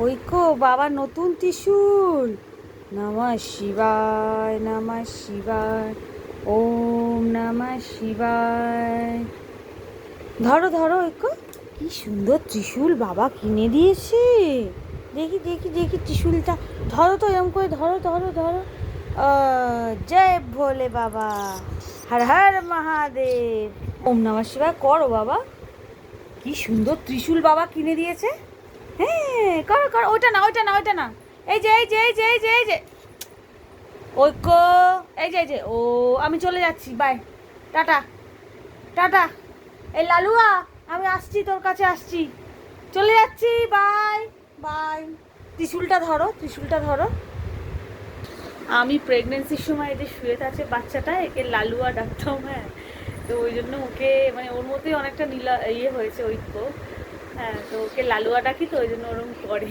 ঐকো বাবা নতুন ত্রিশূল। নমঃ শিবায় নমঃ শিবায়। ওম নমঃ শিবায়। ধরো ধরো ঐকো, কি সুন্দর ত্রিশূল বাবা কিনে দিয়েছে। দেখি দেখি দেখি ত্রিশূলটা ধরো তো, এরম করে ধরো ধরো ধরো। জয় ভোলে বাবা, হর হর মহাদেব। ওম নমঃ শিবায় করো বাবা। কি সুন্দর ত্রিশূল বাবা কিনে দিয়েছে। হ্যাঁ করো করো, ওইটা না ওইটা না ওইটা না। এই যে এই যে এই যে এই যে এই যে ঐক্য। এই যে ও, আমি চলে যাচ্ছি, বাই, টাটা টাটা। এই লালুয়া, আমি আসছি, তোর কাছে আসছি, চলে যাচ্ছি, বাই বাই। ত্রিশূলটা ধরো, ত্রিশূলটা ধরো। আমি প্রেগনেন্সির সময় যে শুয়ে আছে বাচ্চাটা, একে লালুয়া ডাকতাম। হ্যাঁ, তো ওই জন্য ওকে মানে ওর মধ্যেই অনেকটা নীলা ইয়ে হয়েছে ঐক্য। হ্যাঁ, তো ওকে লালুয়া ডাকি, তো ওই জন্য ওরকম করে।